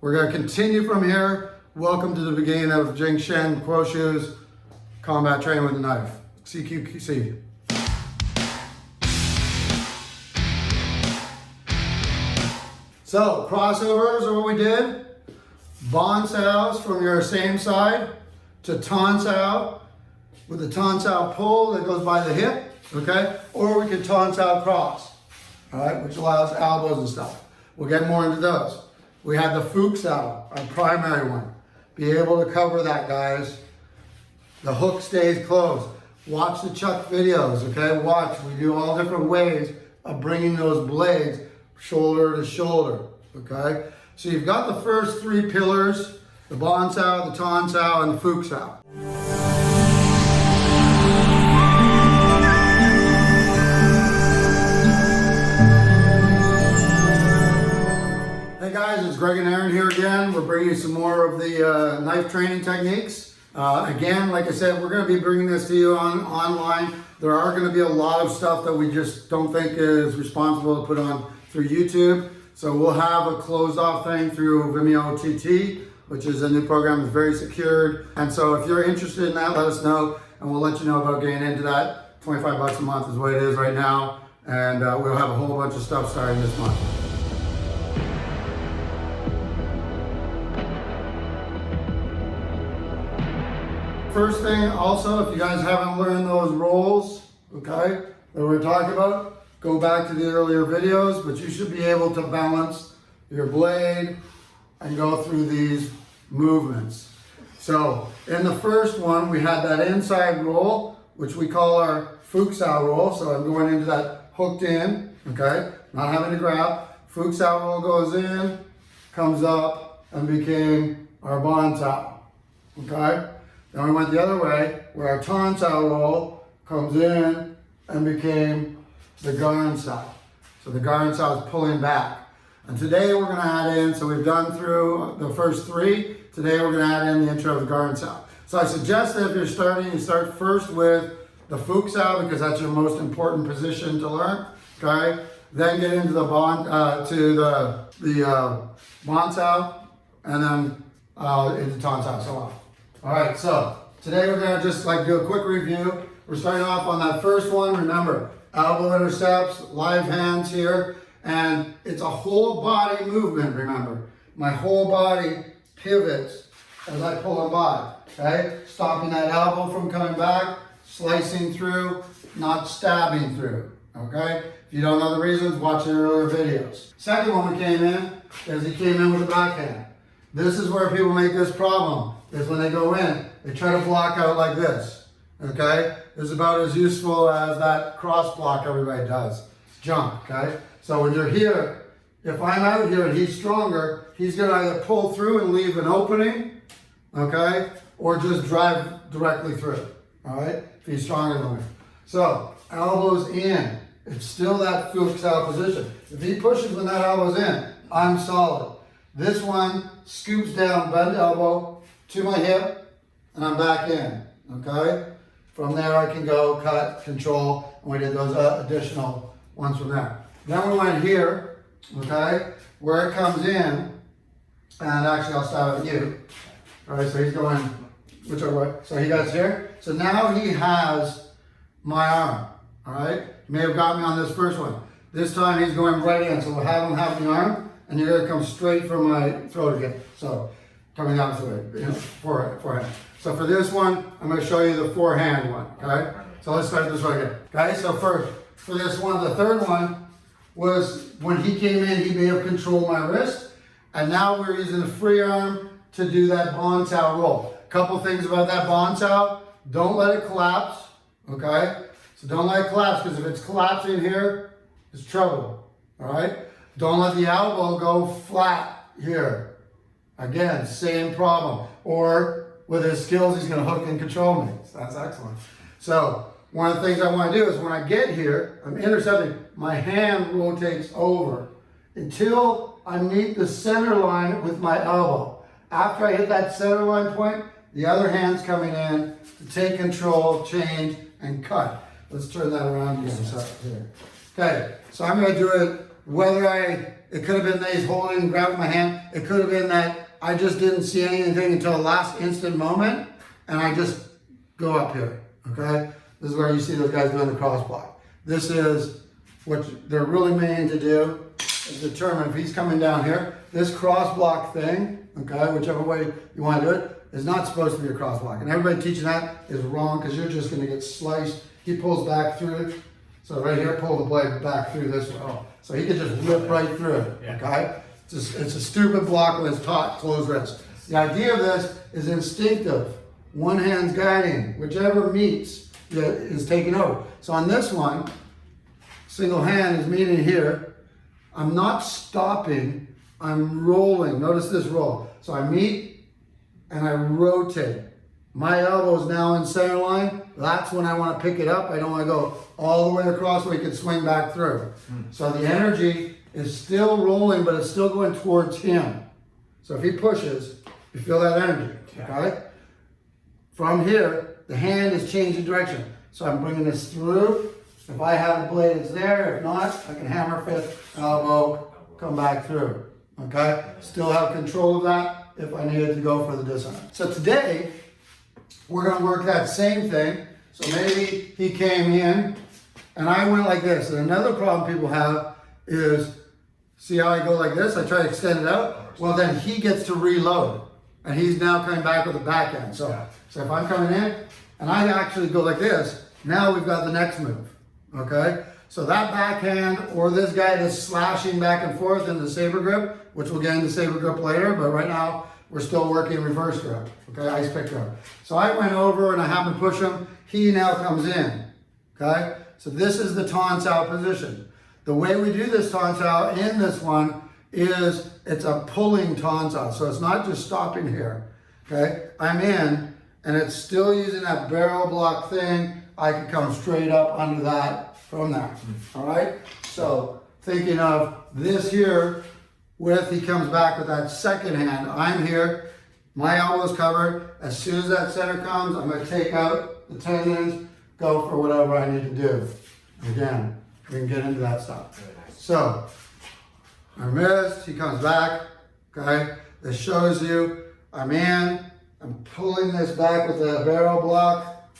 We're going to continue from here. Welcome to the beginning of Jing Shen Kuoshu's Combat Training with a Knife, CQC. So, crossovers are what we did. Bon sows from your same side to ton sow with the ton sow pull that goes by the hip, okay? Or we can ton sow cross, all right, which allows elbows and stuff. We'll get more into those. We had the Fuchs sow, our primary one. Be able to cover that, guys. The hook stays closed. Watch the Chuck videos, okay? Watch, we do all different ways of bringing those blades shoulder to shoulder, okay? So you've got the first three pillars, the bon sow, the ton sow, and the Fuchs sow. Hey guys, it's Greg and Aaron here again. We're bringing you some more of the knife training techniques. Again, like I said, we're going to be bringing this to you online. There are going to be a lot of stuff that we just don't think is responsible to put on through YouTube. So we'll have a closed off thing through Vimeo TT, which is a new program that's very secured. And so if you're interested in that, let us know and we'll let you know about getting into that. 25 bucks a month is what it is right now. And we'll have a whole bunch of stuff starting this month. First thing also, if you guys haven't learned those rolls, okay, that we're talking about, go back to the earlier videos, but you should be able to balance your blade and go through these movements. So in the first one, we had that inside roll, which we call our Fuchs sow roll. So I'm going into that hooked in, okay, not having to grab. Fuchs sow roll goes in, comes up, and became our bon sow, okay? Then we went the other way, where our ton sow roll comes in and became the garn sow. So the garn sow is pulling back. And today we're going to add in, so we've done through the first three, today we're going to add in the intro of the garn sow. So I suggest that if you're starting, you start first with the Fuchs sow because that's your most important position to learn, okay? Then get into the bon sow, and then into ton sow, so on. All right, so today we're gonna just do a quick review. We're starting off on that first one. Remember, elbow intercepts, live hands here, and it's a whole body movement, remember. My whole body pivots as I pull them by, okay? Stopping that elbow from coming back, slicing through, not stabbing through, okay? If you don't know the reasons, watch the earlier videos. Second one we came in is he came in with a backhand. This is where people make this problem. Is when they go in, they try to block out like this, okay? It's about as useful as that cross block everybody does. It's junk, okay? So when you're here, if I'm out here and he's stronger, he's gonna either pull through and leave an opening, okay? Or just drive directly through, all right? If he's stronger than me. So, elbows in. It's still that Fuchs sow position. If he pushes when that elbow's in, I'm solid. This one scoops down, bend elbow, to my hip, and I'm back in, okay? From there I can go, cut, control, and we did those additional ones from there. Then we went here, okay, where it comes in, and actually I'll start with you. All right, so he's going whichever way. So he gets here. So now he has my arm, all right? You may have got me on this first one. This time he's going right in, so we'll have him have the arm, and you're gonna come straight from my throat again. So, coming out the way, you know, forehand. So for this one, I'm going to show you the forehand one, okay? So let's start this one again. Okay, so for this one, the third one was when he came in, he may have controlled my wrist, and now we're using the free arm to do that bon sow roll. Couple things about that bon sow, don't let it collapse, okay? So don't let it collapse, because if it's collapsing here, it's trouble, all right? Don't let the elbow go flat here. Again, same problem. Or with his skills, he's going to hook and control me. So that's excellent. So one of the things I want to do is when I get here, I'm intercepting, my hand rotates over until I meet the center line with my elbow. After I hit that center line point, the other hand's coming in to take control, change, and cut. Let's turn that around again. So, here. Okay, so I'm going to do it whether it could have been that he's holding, grabbing my hand. It could have been that I just didn't see anything until the last instant moment, and I just go up here, okay? This is where you see those guys doing the cross block. This is what they're really meaning to do, is determine if he's coming down here. This cross block thing, okay, whichever way you want to do it, is not supposed to be a cross block. And everybody teaching that is wrong, because you're just going to get sliced. He pulls back through. So right here, pull the blade back through this way. Oh, so he could just rip right through it, okay? It's a stupid block when it's taught closed wrist. The idea of this is instinctive. One hand's guiding. Whichever meets is taking over. So on this one, single hand is meeting here. I'm not stopping, I'm rolling. Notice this roll. So I meet and I rotate. My elbow is now in center line. That's when I want to pick it up. I don't want to go all the way across where you can swing back through. So the energy is still rolling, but it's still going towards him. So if he pushes, you feel that energy, okay? From here, the hand is changing direction. So I'm bringing this through. If I have the blade, it's there. If not, I can hammer fist, elbow, come back through, okay? Still have control of that if I needed to go for the disarm. So today, we're going to work that same thing. So maybe he came in and I went like this. And another problem people have is, see how I go like this? I try to extend it out. Well, then he gets to reload. And he's now coming back with a backhand. So if I'm coming in and I actually go like this, now we've got the next move. Okay? So that backhand or this guy that's slashing back and forth in the saber grip, which we'll get into saber grip later, but right now, we're still working reverse grip, okay, ice pick grip. So I went over and I happened to push him. He now comes in, okay? So this is the taunts out position. The way we do this taunts out in this one is it's a pulling taunts out. So it's not just stopping here, okay? I'm in and it's still using that barrel block thing. I can come straight up under that from there, all right? So thinking of this here, he comes back with that second hand. I'm here, my elbow's covered. As soon as that center comes, I'm gonna take out the tendons, go for whatever I need to do. Again, we can get into that stuff. So, I missed, he comes back, okay? This shows you, I'm in, I'm pulling this back with the barrel block,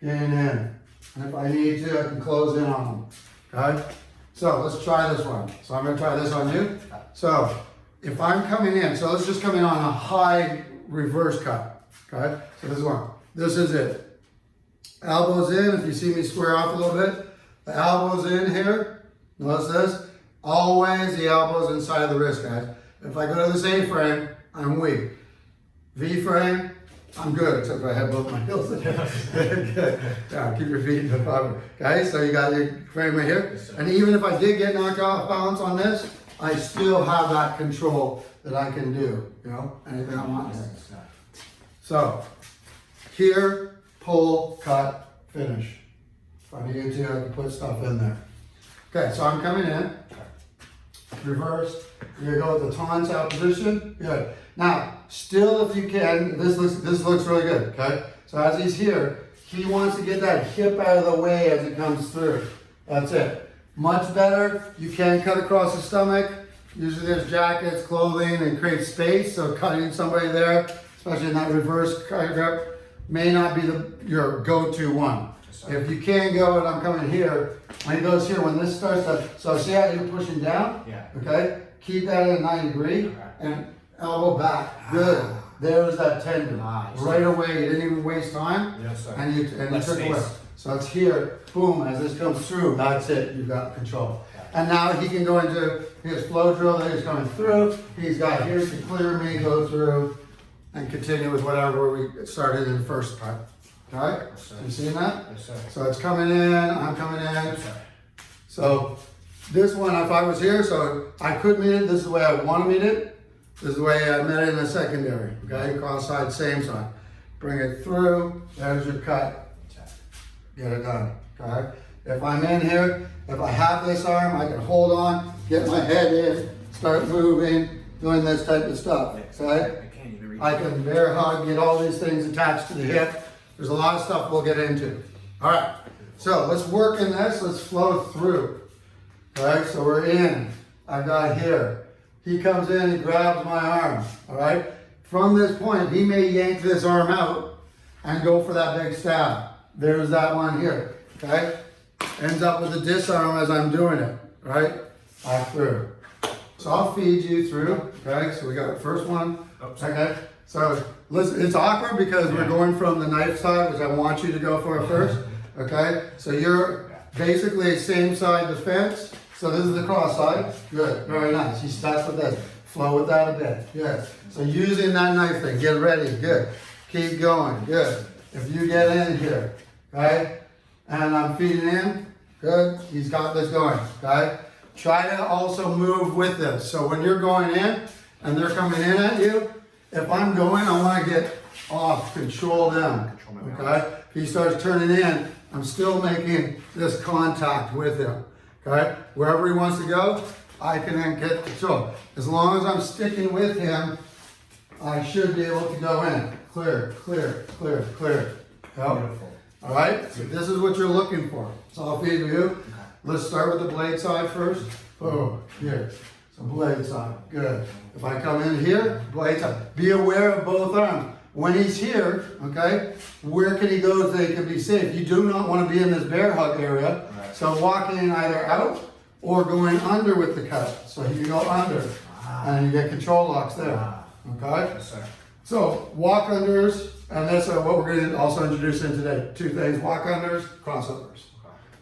getting in. And if I need to, I can close in on him, okay? So let's try this one. So I'm gonna try this on you. So if I'm coming in, so let's just come in on a high reverse cut, okay? So this one, this is it. Elbows in, if you see me square off a little bit, the elbow's in here. Notice this, always the elbow's inside of the wrist, guys. If I go to this A frame, I'm weak. V frame, I'm good, except for I have both my heels in here. Good. Yeah, keep your feet in the bottom. Okay, so you got your frame right here. And even if I did get knocked off balance on this, I still have that control that I can do, you know, anything I want. So, here, pull, cut, finish. If I need to, I can put stuff in there. Okay, so I'm coming in. Reverse. You're gonna go with the taunts out position. Good. Now, still if you can, this looks really good, okay? So as he's here, he wants to get that hip out of the way as it comes through. That's it. Much better, you can cut across the stomach. Usually there's jackets, clothing, and create space, so cutting somebody there, especially in that reverse cut grip, may not be your go-to one. If you can go, and I'm coming here, when he goes here, when this starts to, so see how you're pushing down? Yeah. Okay? Keep that at a 90 degree, and elbow back. Good. There's that tendon. Right away, you didn't even waste time. Yes, sir. And you took away. So it's here, boom, as this comes through, that's it, you've got control. And now he can go into his flow drill that he's coming through. He's got here to clear me, go through, and continue with whatever we started in the first part. All right? Yes, you seeing that? Yes, sir. So it's coming in, I'm coming in. Yes, sir. So this one, if I was here, so I could meet it, this is the way I want to meet it. This is the way I met it in the secondary. Okay, cross side, same side. Bring it through, there's your cut. Get it done, okay? If I'm in here, if I have this arm, I can hold on, get my head in, start moving, doing this type of stuff, okay? I can bear hug, get all these things attached to the hip. There's a lot of stuff we'll get into. All right, so let's work in this, let's flow through. All right, so we're in. I got here. He comes in, he grabs my arm. All right. From this point, he may yank this arm out and go for that big stab. There's that one here. Okay. Ends up with a disarm as I'm doing it. Right. Back through. So I'll feed you through. Okay. So we got the first one. Okay. So listen, it's awkward because we're going from the knife side, which I want you to go for first. Okay. So you're basically same side defense. So this is the cross side. Good. Very nice. He starts with this. Flow with that a bit. Good. So using that knife thing. Get ready. Good. Keep going. Good. If you get in here, okay, and I'm feeding in, good. He's got this going. Okay. Try to also move with this. So when you're going in and they're coming in at you, if I'm going, I want to get off, control them. Okay. If he starts turning in, I'm still making this contact with him. Okay, wherever he wants to go, I can then get control. As long as I'm sticking with him, I should be able to go in. Clear, clear, clear, clear. Beautiful. All right, so this is what you're looking for. So I'll feed you. Let's start with the blade side first. Boom, here. So blade side, good. If I come in here, blade side. Be aware of both arms. When he's here, okay, where can he go so he can be safe? You do not want to be in this bear hug area. So walking either out or going under with the cut. So you go under and you get control locks there. Okay? Yes, sir. So walk unders, and that's what we're going to also introduce in today. Two things, walk unders, crossovers.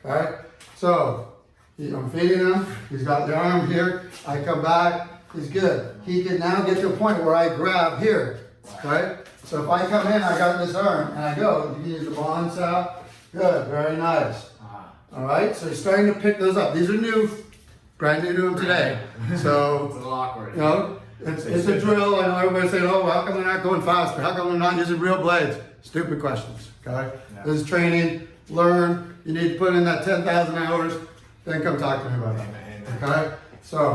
Okay? So I'm feeding him. He's got the arm here. I come back. He's good. He can now get to a point where I grab here. Okay? So if I come in, I got this arm, and I go. You can use the bond sal. Good. Very nice. All right, so you're starting to pick those up. These are new, brand new to them today. So, It's a little awkward. You know, it's a drill. I know everybody's saying, oh, how come they're not going faster? How come they're not using real blades? Stupid questions, okay? Yeah. This is training, learn. You need to put in that 10,000 hours, then come talk to me about it, okay? So.